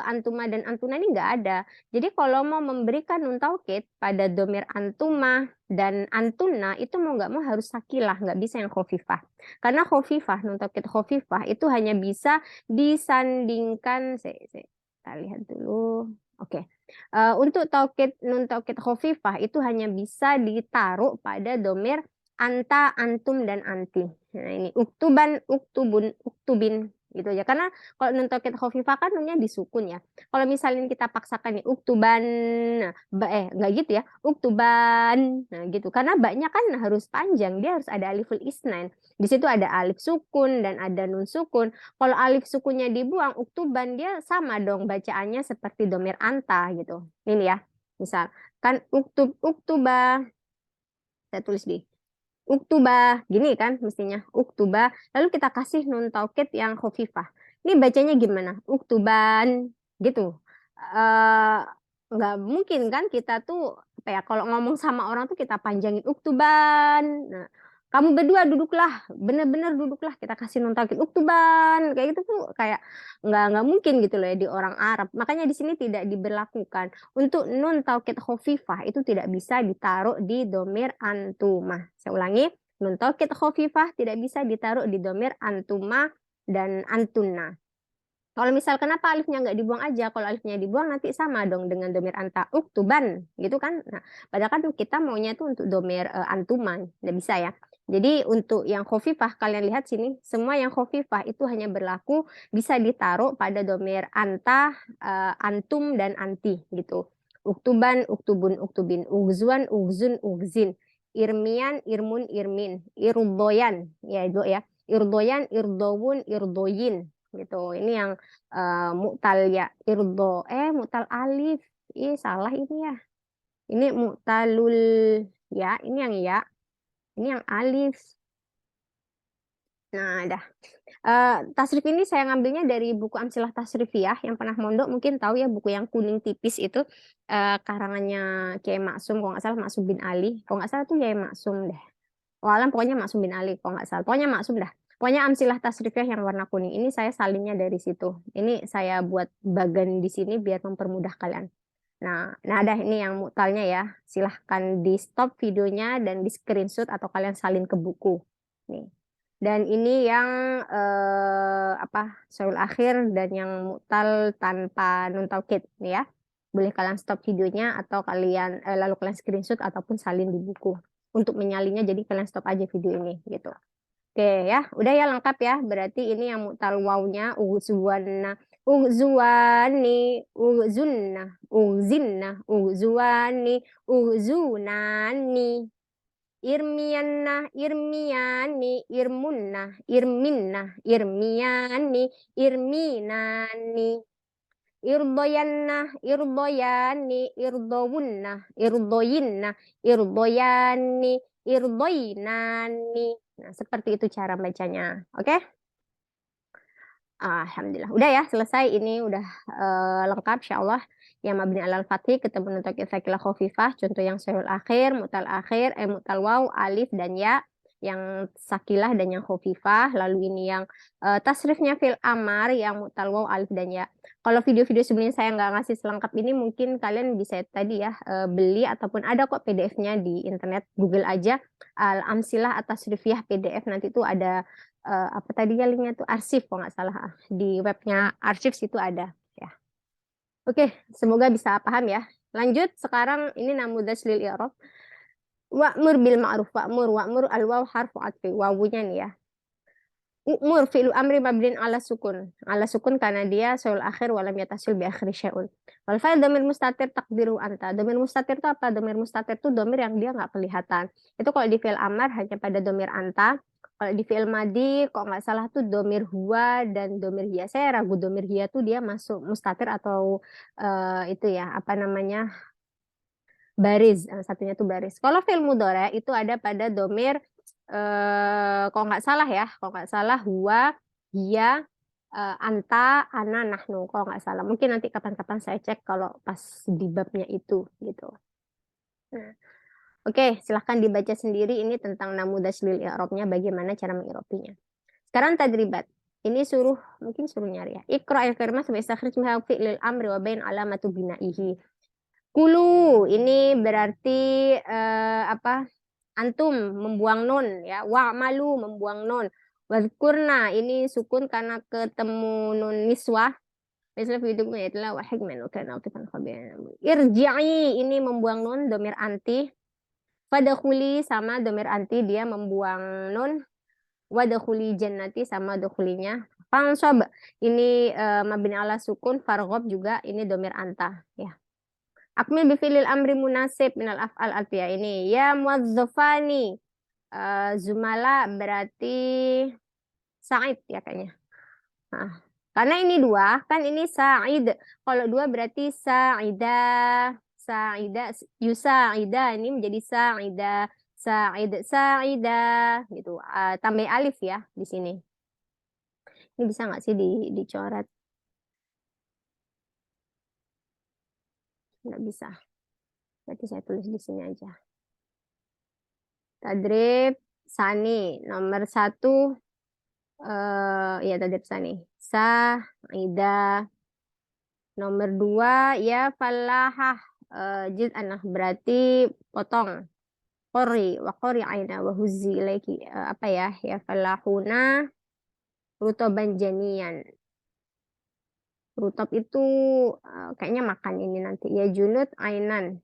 antuma dan antuna ini nggak ada. Jadi kalau mau memberikan nun taukid pada domir antuma dan antuna, itu mau nggak mau harus sakilah, nggak bisa yang khofifah. Karena khofifah, nun taukid khofifah itu hanya bisa disandingkan, kita lihat dulu. Oke. Untuk taukid nun taukid khofifah itu hanya bisa ditaruh pada domir anta, antum, dan anti. Nah ini uktuban, uktubun, uktubin. gitu aja. Karena kalau nun taukid khafifah kan nunnya disukun ya. Kalau misalnya kita paksakan nih uktuban, nah, nggak gitu ya, uktuban, nah gitu. Karena banyak kan harus panjang, dia harus ada aliful isnan. Di situ ada alif sukun dan ada nun sukun. Kalau alif sukunnya dibuang, uktuban dia sama dong bacaannya seperti domir anta gitu. Ini ya, misal kan uktuba, saya tulis di uktuba, gini kan mestinya uktuba. Lalu kita kasih nun taukid yang khofifah. Ini bacanya gimana? Uktuban, gitu. eh nggak mungkin kan kita tuh apa ya, kalau ngomong sama orang tuh kita panjangin uktuban. Nah, kamu berdua duduklah, bener-bener duduklah, kita kasih nun taukid uktuban, kayak gitu tuh kayak nggak mungkin gitu loh ya di orang Arab. Makanya di sini tidak diberlakukan. Untuk nun taukid khofifah itu tidak bisa ditaruh di domir antumah. Saya ulangi, nun taukid khofifah tidak bisa ditaruh di domir antuma dan antuna. Kalau misal kenapa alifnya nggak dibuang aja? Kalau alifnya dibuang nanti sama dong dengan domir anta uktuban, gitu kan? Nah, padahal kan kita maunya itu untuk domir antuman, nggak bisa ya. Jadi untuk yang khofifah kalian lihat sini, semua yang khofifah itu hanya berlaku bisa ditaruh pada domir anta, antum dan anti gitu. Uktuban, uktubun, uktubin, ugzuan, ugzun, ugzin, irmian, irmun, irmin, irdoyan, ya itu ya, irdoyan, irdowun, irdoyin gitu. Ini yang mu'tal ya, mu'tal alif. Ih, salah ini ya. Ini mu'talul ya, ini yang ya. Ini yang alif. Nah, dah. Tasrif ini saya ngambilnya dari buku Amsilah Tasrifiyah yang pernah mondok mungkin tahu ya, buku yang kuning tipis itu, karangannya Kiai Maksum, kalau nggak salah Maksum bin Ali, kalau nggak salah tuh Kiai Maksum deh. Walam pokoknya Maksum bin Ali kalau nggak salah. Pokoknya Maksum dah. Pokoknya Amsilah Tasrifiyah yang warna kuning ini saya salinnya dari situ. Ini saya buat bagan di sini biar mempermudah kalian. Nah ada ini yang mutalnya ya. Silahkan di stop videonya dan di screenshot atau kalian salin ke buku. Nih. Dan ini yang apa? Soal akhir dan yang mutal tanpa nun taukid nih ya. Boleh kalian stop videonya atau kalian lalu kalian screenshot ataupun salin di buku untuk menyalinya, jadi kalian stop aja video ini gitu. Oke ya, udah ya lengkap ya. Berarti ini yang mutal wawnya uzwana, uzwani, uzunna, uzinna, uzwani, uzunani, irmiyanna, irmiyani, irmunna, irminna, irmiyani, irminani, irdoyanna, irdoyani, irdowunna, irdoyinna, irdoyani, irdoinani. Nah, seperti itu cara bacanya. Oke? Alhamdulillah. Udah ya, selesai. Ini udah lengkap insyaallah. Yang mabni alal fathih ketemu untuk sakilah khofifah. Contoh yang sahihul akhir, mutal waw, alif dan ya. Yang sakilah dan yang khofifah. Lalu ini yang tasrifnya fil amar yang mutal waw, alif dan ya. Kalau video-video sebelumnya saya nggak ngasih selengkap ini, mungkin kalian bisa tadi ya beli ataupun ada kok PDF-nya di internet. Google aja Al-Amsilah At-Tasrifiyah PDF, nanti tuh ada apa tadi ya linknya tuh arsip kalau nggak salah, di webnya arsip situ ada ya. Oke, semoga bisa paham ya. Lanjut sekarang ini namudats lil i'rab. Wa'mur bil ma'ruf, wa'mur al waw harfu atfi, wawunya nih ya. Umur fi'lu amri mabnin ala sukun karena dia soal akhir walam yatasil bi akhir syai'un. Wal fa'il domir mustatir takdiru anta. Domir mustatir itu apa? Domir mustatir itu domir yang dia nggak kelihatan. Itu kalau di fi'il amar hanya pada domir anta. Kalau di fi'il madi kok nggak salah tuh domir huwa dan domir hiya. Saya ragu domir hiya tuh dia masuk mustatir atau itu ya apa namanya baris. Satunya tuh baris. Kalau fi'il mudhari itu ada pada domir kalau nggak salah ya, kalau nggak salah huwa, dia, anta, ana, nahnu, kalau nggak salah. Mungkin nanti kapan-kapan saya cek kalau pas di babnya itu gitu. Nah, oke, silahkan dibaca sendiri ini tentang namudats lil i'rabnya, bagaimana cara mengirobinya. Sekarang tadribat. Ini mungkin suruh nyari ya. Iqra al-kalimah wa istakhrij minha fi'lil amri wa bain alamatu binaihi. Kulu ini berarti apa? Antum membuang nun ya, wa'malu membuang nun, wadkurna ini sukun karena ketemu nun niswah, misal hidupnya itulah wahid menukan aktifan khabiran. Irji'i ini membuang nun domir anti, fadakhuli sama domir anti dia membuang nun, wadakhuli jannati sama dakhulinya, Fansab ini mabni ala sukun, farghob juga ini domir anta ya. Akmil bifilil amri munasib minal af'al alfiyah ini. Ya muwazzafani. Zumala berarti Sa'id ya kayaknya. Nah, karena ini dua, kan ini Sa'id. Kalau dua berarti Sa'ida. Sa'ida, Yusa'ida ini menjadi Sa'ida. Sa'id, Sa'ida gitu. Tambah alif ya di sini. Ini bisa nggak sih dicoret? Nggak bisa. Berarti saya tulis di sini aja. Tadrib Sani nomor satu ya tadrib Sani Ida nomor dua ya falahah juz anah berarti potong qori aina wa huzzi ilaiki apa ya falahuna rutoban janian rutop itu kayaknya makan ini nanti ya junud ainan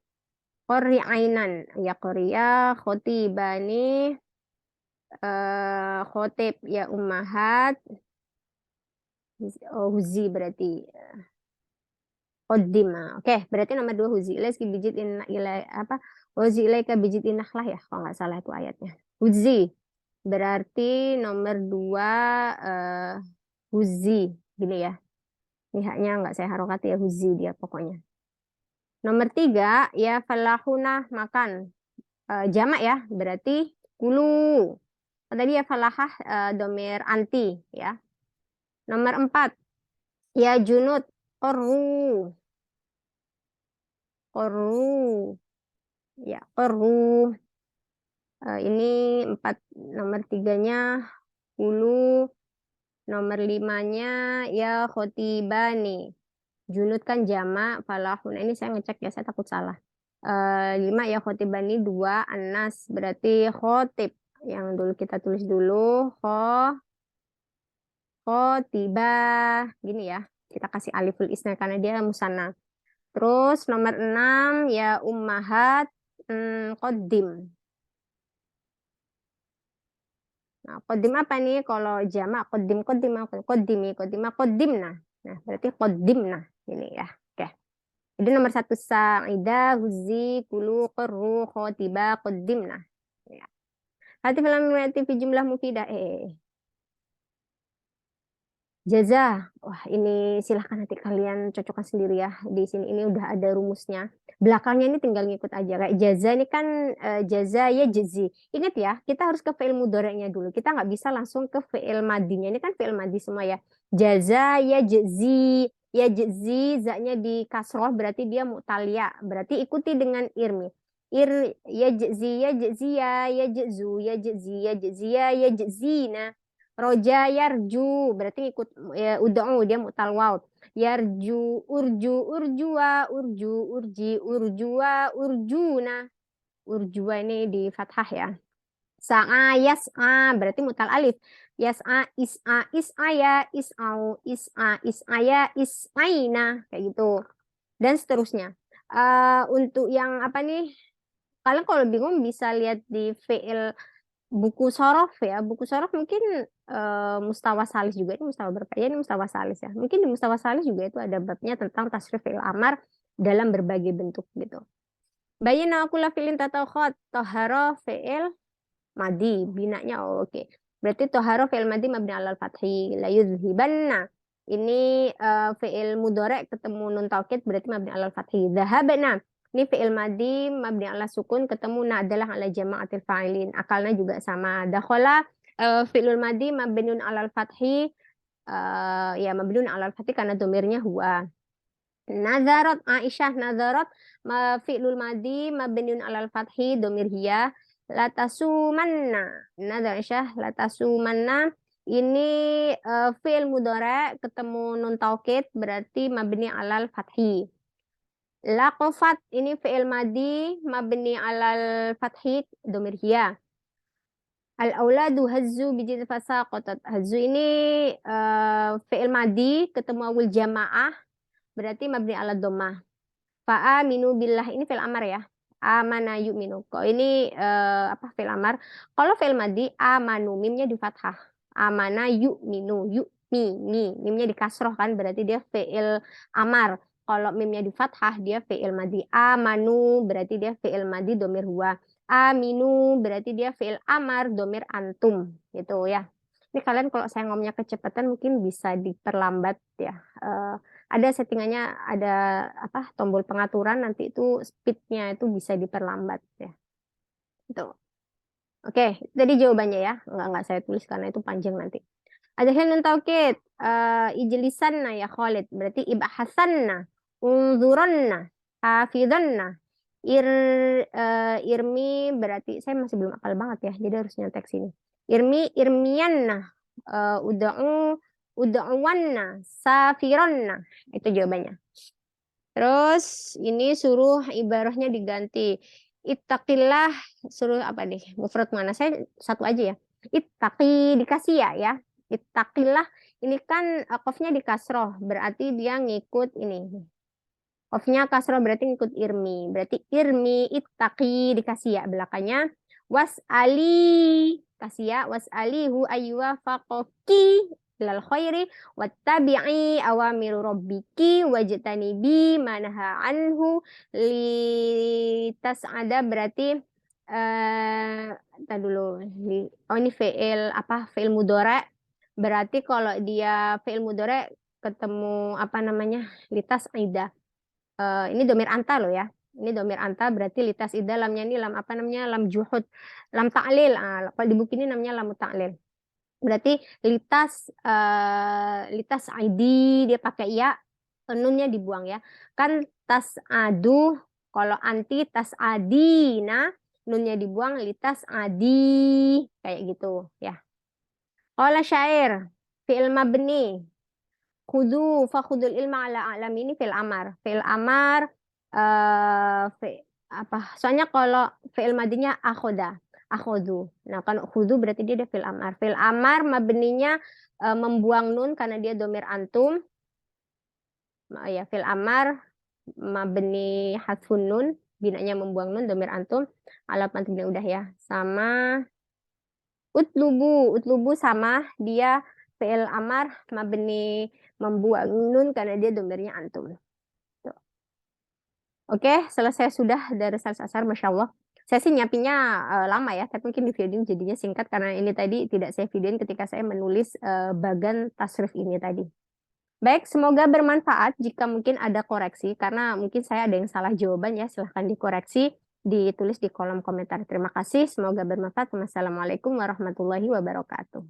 qori ainan ya korea khotibani khotib ya ummahat oh huzi berarti qaddima. Oke, berarti nomor dua huzi ilaika bijit in ila apa? Huzi ilaika bijit lah ya, kalau nggak salah itu ayatnya. Huzi berarti nomor dua huzi gini ya. Ini haknya nggak saya harokati ya huzi dia pokoknya. Nomor tiga ya falahuna makan. Jamak ya, berarti kulu. Tadi ya falahah domir anti ya. Nomor empat ya junud koru. Koru. Ya, koru. Ini empat, nomor tiganya hulu, nomor limanya ya khotibani. Junud kan jama, falahun. Ini saya ngecek ya, saya takut salah. Lima ya khotibani, dua anas, berarti khotib. Yang dulu kita tulis dulu, khotibah. Gini ya, kita kasih aliful isna karena dia musanna. Terus nomor enam ya ummahat, qoddim. Nah, kodim apa nih? Kalau jamak kodim kodim apa? Kodimi kodima kodimna. Nah, berarti kodimna ini ya. Oke. Jadi nomor satu sa'ida, huzi, kulu, qurru, khotiba, kodimna. Ya. Hati film fi jumlah mufidah. Jaza, wah ini silahkan nanti kalian cocokkan sendiri ya. Di sini ini udah ada rumusnya. Belakangnya ini tinggal ngikut aja. Kayak jaza ini kan jaza ya jazi. Ingat ya, kita harus ke fi'il mudhari'nya dulu. Kita nggak bisa langsung ke fi'il madinya. Ini kan fi'il madi semua ya. Jaza ya jazi. Ya jazi, zaknya di kasroh berarti dia mu'talia. Berarti ikuti dengan irmi. Ya jazi ya jaziya ya jazu ya jazi ya jaziya ya jazina. Roja yarju berarti ikut ya ud'u dia mutal waw. Yarju urju urjua urju urji urjua urjuna. Urjua ini di fathah ya. Sa'a yas'a berarti mutal alif. Yas'a is'a is'aya is'au is'a is'aya is'aina kayak gitu. Dan seterusnya. Untuk yang apa nih? Kalian kalau bingung bisa lihat di fi'il buku sorof ya, buku sorof mungkin mustawa salis juga, ini mustawa berapa ya, ini mustawa salis ya, mungkin di mustawa salis juga itu ada babnya tentang tasrif fi'il amar dalam berbagai bentuk gitu. Bayina akula fi'lin tatawkhat toharo fi'il madi binanya oke. Berarti toharo fi'il madi mabni alal fathi la yudhibanna ini fi'il mudhari ketemu nun taukid berarti mabni alal fathi dhahabna. Ini fi'il madi mabni ala sukun ketemu na adalah ala jama'atil fa'ilin. Akalnya juga sama. Dakhala fi'lul madi mabniun alal fathi ya mabniun alal fathi karena domirnya huwa. Nazarat Aisyah nazarat fi'lul madi mabniun alal fathi domir hiya latasumanna. Nazar Aisyah latasumanna ini fi'il mudhari ketemu nun taukid berarti mabni alal fathi. Laqofat ini fi'il madi mabni alal fathi domir hiya. Al-auladu hazzu bijid fasaqatat. Hazzu ini fi'il madi ketemu awal jamaah berarti mabni ala dhammah. Fa'aminu billah ini fi'il amar ya. Amana yu'minu. Kok ini apa fi'il amar? Kalau fi'il madi amanu mimnya di fathah. Amana yu'minu yu Mimnya di kasroh kan berarti dia fi'il amar. Kalau mimnya di fathah dia fi'il madi. Amanu berarti dia fi'il madi domir huwa. Aminu berarti dia fi'il amar domir antum gitu ya. Ini kalian kalau saya ngomongnya kecepatan mungkin bisa diperlambat ya. Ada settingannya, ada apa tombol pengaturan nanti itu speednya itu bisa diperlambat ya. Itu. Oke, jadi jawabannya ya. Enggak saya tulis karena itu panjang nanti. Ada nun taukid. Ijlisanna ya Khalid. Berarti ibhasanna. Unzuranna. Hafidhanna. Irmi berarti saya masih belum hafal banget ya. Jadi harus nyetek sini. Irmiyanna. Uda'uwanna. Safiranna. Itu jawabannya. Terus ini suruh ibarahnya diganti. Ittaqillah suruh apa nih? Mufrad mana? Saya satu aja ya. Ittaqi dikasih ya. Ittaqillah ini kan qafnya di kasroh, berarti dia ngikut ini. Qafnya kasroh berarti ngikut irmi. Berarti irmi ittaqi dikasih ya belakangnya. Was'ali kasih ya. Was'alihu ayyuwa faqoki ilal khairi wattabi'i awamiru rabbiki wajtanibi manaha anhu litas'ada berarti dulu ini fi'il apa fi'il mudhari berarti kalau dia fi'il mudhari ketemu apa namanya litas'ida ini domir anta loh ya. Ini domir anta berarti litas ida lamnya ini lam apa namanya lam juhud lam ta'lil. Kalau di buku ini namanya lam ta'lil. Berarti litas ID dia pakai ya, nunnya dibuang ya. Kan tas adu kalau anti tas adina nunnya dibuang litas adi kayak gitu ya. Qala syair fi'il mabni khudul ilma ala alam ini fil amar. Fil amar apa? Soalnya kalau fi'il madinya akhoda, akhodu. Nah, kalau khudu berarti dia ada fil amar. Fil amar mabninya membuang nun karena dia domir antum. Ya, fil amar mabni hasfun nun, binanya membuang nun domir antum. Ala pantumnya udah ya. Sama utlubu sama dia fi'il amar mabni membuang nun karena dia domirnya antum. Tuh. Oke, selesai sudah dari asar, Masya Allah. Saya sih nyiapinnya lama ya, tapi mungkin di video jadinya singkat karena ini tadi tidak saya videoin ketika saya menulis bagan tasrif ini tadi. Baik, semoga bermanfaat. Jika mungkin ada koreksi, karena mungkin saya ada yang salah jawaban ya, silahkan dikoreksi, ditulis di kolom komentar. Terima kasih, semoga bermanfaat. Wassalamualaikum warahmatullahi wabarakatuh.